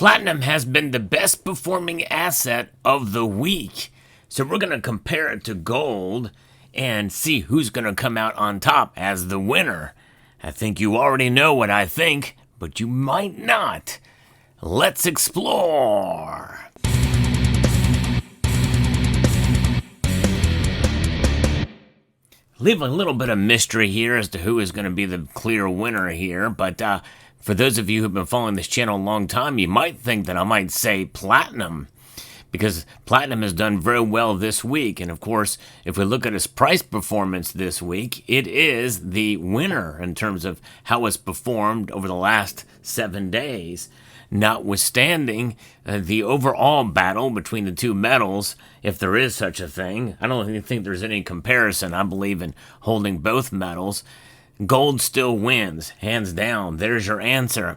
Platinum has been the best performing asset of the week. So we're going to compare it to gold and see who's going to come out on top as the winner. I think you already know what I think, but you might not. Let's explore. Leave a little bit of mystery here as to who is going to be the clear winner here, but for those of you who've been following this channel a long time, you might think that I might say platinum, because platinum has done very well this week. And of course, if we look at its price performance this week, it is the winner in terms of how it's performed over the last 7 days. Notwithstanding the overall battle between the two metals, if there is such a thing, I don't even think there's any comparison. I believe in holding both metals. Gold still wins, hands down. There's your answer.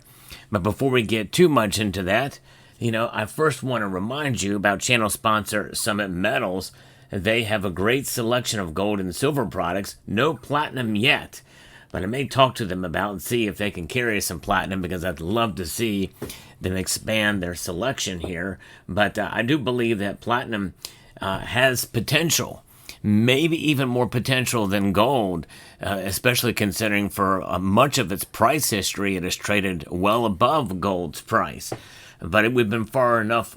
But before we get too much into that, I first want to remind you about channel sponsor Summit Metals. They have a great selection of gold and silver products. No platinum yet, but I may talk to them about and see if they can carry some platinum, because I'd love to see them expand their selection here. But I do believe that platinum has potential, maybe even more potential than gold, especially considering for much of its price history, it has traded well above gold's price. But we've been far enough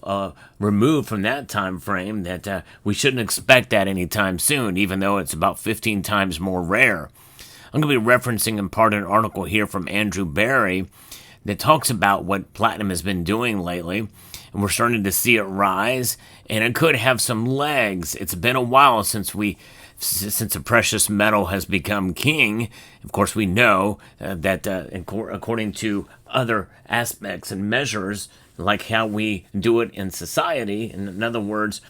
removed from that time frame that we shouldn't expect that anytime soon, even though it's about 15 times more rare. I'm going to be referencing in part an article here from Andrew Barry that talks about what platinum has been doing lately. And we're starting to see it rise, and it could have some legs. It's been a while since a precious metal has become king. Of course, we know that according to other aspects and measures, like how we do it in society, in other words,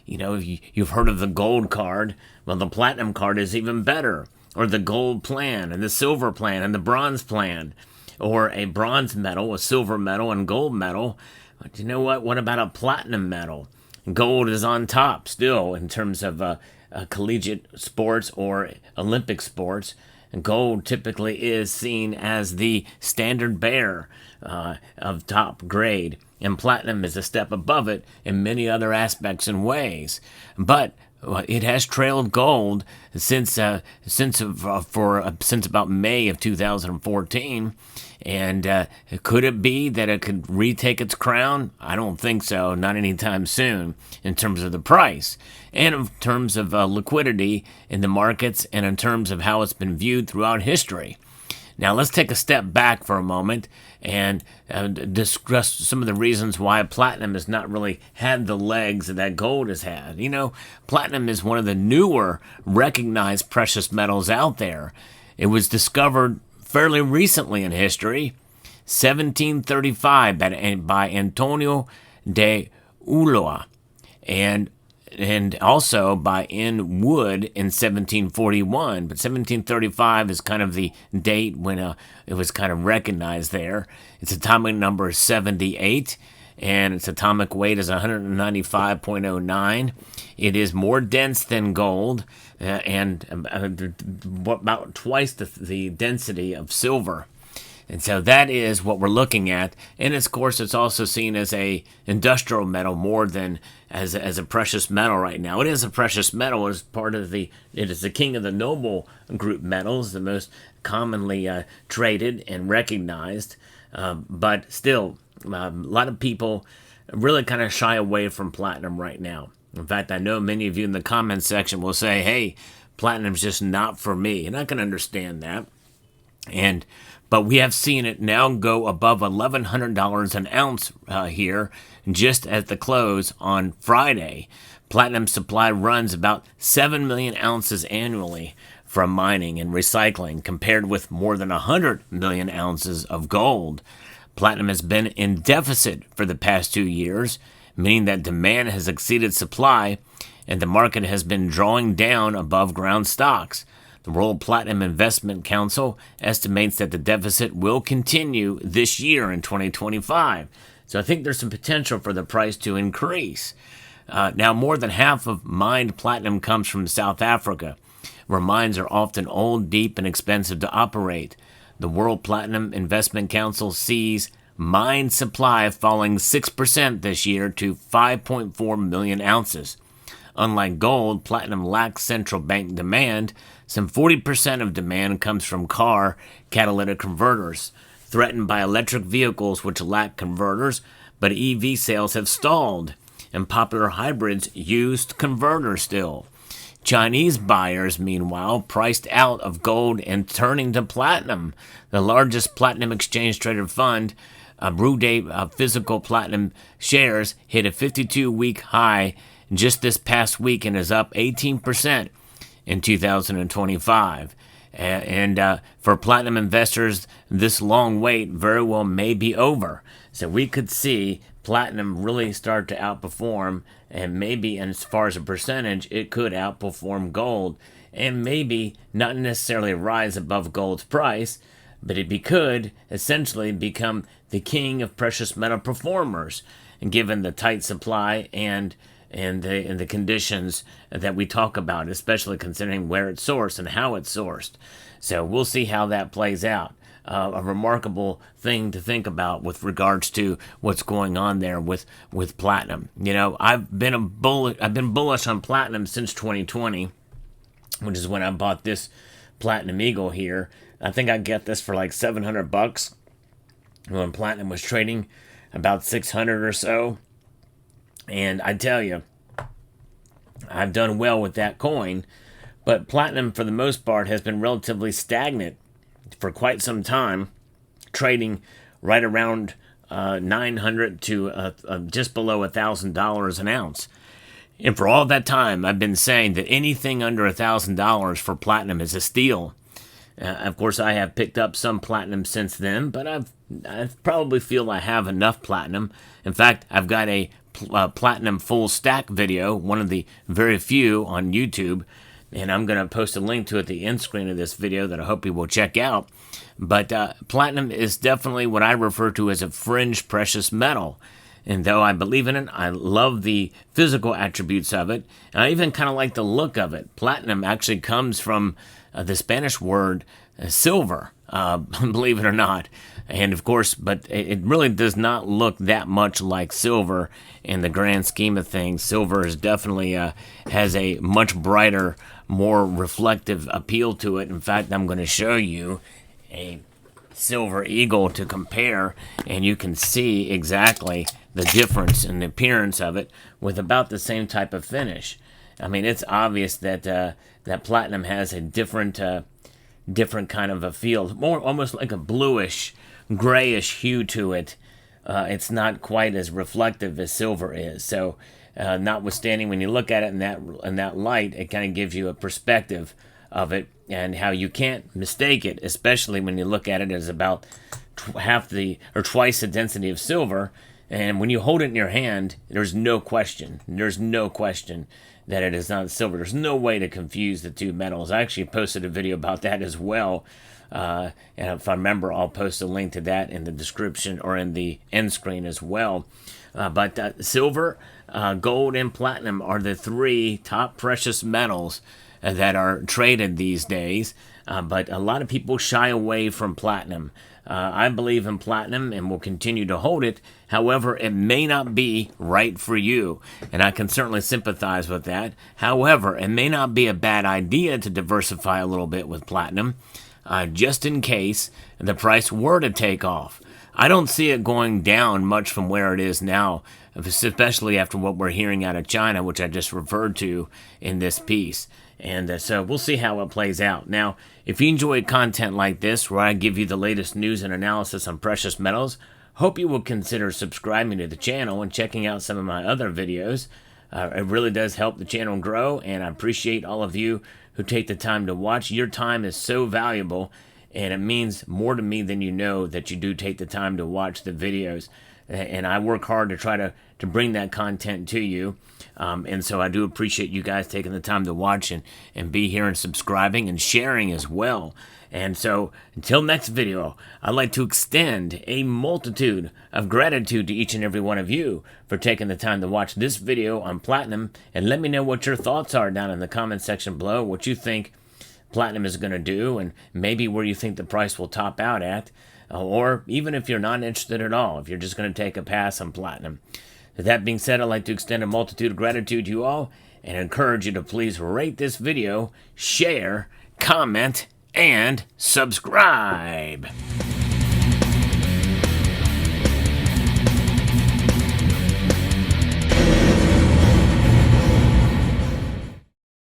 you've heard of the gold card. Well, the platinum card is even better. Or the gold plan, and the silver plan, and the bronze plan. Or a bronze medal, a silver medal, and gold medal. But you know what? What about a platinum medal? Gold is on top still in terms of collegiate sports or Olympic sports. And gold typically is seen as the standard bearer of top grade. And platinum is a step above it in many other aspects and ways. But it has trailed gold since about May of 2014. And could it be that it could retake its crown? I don't think so, not anytime soon, in terms of the price, and in terms of liquidity in the markets, and in terms of how it's been viewed throughout history. Now, let's take a step back for a moment and discuss some of the reasons why platinum has not really had the legs that gold has had. Platinum is one of the newer recognized precious metals out there. It was discovered fairly recently in history, 1735 by Antonio de Ulloa, and also by N. Wood in 1741. But 1735 is kind of the date when it was kind of recognized there. Its atomic number is 78, and its atomic weight is 195.09. It is more dense than gold, and about twice the density of silver. And so that is what we're looking at. And of course, it's also seen as a industrial metal more than as a precious metal right now. It is a precious metal as part of it is the king of the noble group metals, the most commonly traded and recognized. But still, a lot of people really kind of shy away from platinum right now. In fact, I know many of you in the comments section will say, hey, platinum's just not for me. And I can understand that. But we have seen it now go above $1,100 an ounce here, just at the close on Friday. Platinum supply runs about 7 million ounces annually from mining and recycling, compared with more than 100 million ounces of gold. Platinum has been in deficit for the past 2 years, meaning that demand has exceeded supply, and the market has been drawing down above ground stocks. The World Platinum Investment Council estimates that the deficit will continue this year in 2025. So I think there's some potential for the price to increase. Now, more than half of mined platinum comes from South Africa, where mines are often old, deep, and expensive to operate. The World Platinum Investment Council sees mine supply falling 6% this year to 5.4 million ounces. Unlike gold, platinum lacks central bank demand. Some 40% of demand comes from car catalytic converters, threatened by electric vehicles which lack converters, but EV sales have stalled, and popular hybrids used converters still. Chinese buyers, meanwhile, priced out of gold and turning to platinum. The largest platinum exchange-traded fund, Brude Physical Platinum Shares, hit a 52-week high just this past week and is up 18% in 2025. And for platinum investors, this long wait very well may be over. So we could see platinum really start to outperform, and maybe as far as a percentage, it could outperform gold, and maybe not necessarily rise above gold's price, but it could essentially become the king of precious metal performers, given the tight supply and the conditions that we talk about, especially considering where it's sourced and how it's sourced. So we'll see how that plays out. A remarkable thing to think about with regards to what's going on there with platinum. You know, I've been bullish on platinum since 2020, which is when I bought this Platinum Eagle here. I think I get this for like $700 when platinum was trading about 600 or so. And I tell you, I've done well with that coin, but platinum for the most part has been relatively stagnant for quite some time, trading right around 900 to just below $1,000 an ounce. And for all that time, I've been saying that anything under $1,000 for platinum is a steal. Of course, I have picked up some platinum since then, but I probably feel I have enough platinum. In fact, I've got a platinum full stack video, one of the very few on YouTube, and I'm going to post a link to it at the end screen of this video that I hope you will check out. But platinum is definitely what I refer to as a fringe precious metal. And though I believe in it, I love the physical attributes of it, and I even kind of like the look of it. Platinum actually comes from the Spanish word silver, believe it or not. And of course, but it really does not look that much like silver in the grand scheme of things. Silver is definitely has a much brighter, more reflective appeal to it. In fact, I'm going to show you a Silver Eagle to compare, and you can see exactly the difference in the appearance of it with about the same type of finish. I mean, it's obvious that that platinum has a different kind of a feel, more almost like a bluish, grayish hue to it. It's not quite as reflective as silver is. So, notwithstanding, when you look at it in that light, it kind of gives you a perspective of it and how you can't mistake it, especially when you look at it as about half or twice the density of silver. And when you hold it in your hand, there's no question. There's no question that it is not silver. There's no way to confuse the two metals. I actually posted a video about that as well. And if I remember, I'll post a link to that in the description or in the end screen as well. But silver, gold, and platinum are the three top precious metals that are traded these days. But a lot of people shy away from platinum. I believe in platinum and will continue to hold it. However, it may not be right for you, and I can certainly sympathize with that. However, it may not be a bad idea to diversify a little bit with platinum, just in case the price were to take off. I don't see it going down much from where it is now, especially after what we're hearing out of China, which I just referred to in this piece. And so we'll see how it plays out. Now, if you enjoy content like this, where I give you the latest news and analysis on precious metals, hope you will consider subscribing to the channel and checking out some of my other videos. It really does help the channel grow, and I appreciate all of you who take the time to watch. Your time is so valuable, and it means more to me than you know that you do take the time to watch the videos. And I work hard to try to bring that content to you. And so I do appreciate you guys taking the time to watch and be here and subscribing and sharing as well. And so until next video, I'd like to extend a multitude of gratitude to each and every one of you for taking the time to watch this video on platinum. And let me know what your thoughts are down in the comment section below, what you think platinum is going to do, and maybe where you think the price will top out at. or even if you're not interested at all, if you're just going to take a pass on platinum. With that being said, I'd like to extend a multitude of gratitude to you all and encourage you to please rate this video, share, comment, and subscribe.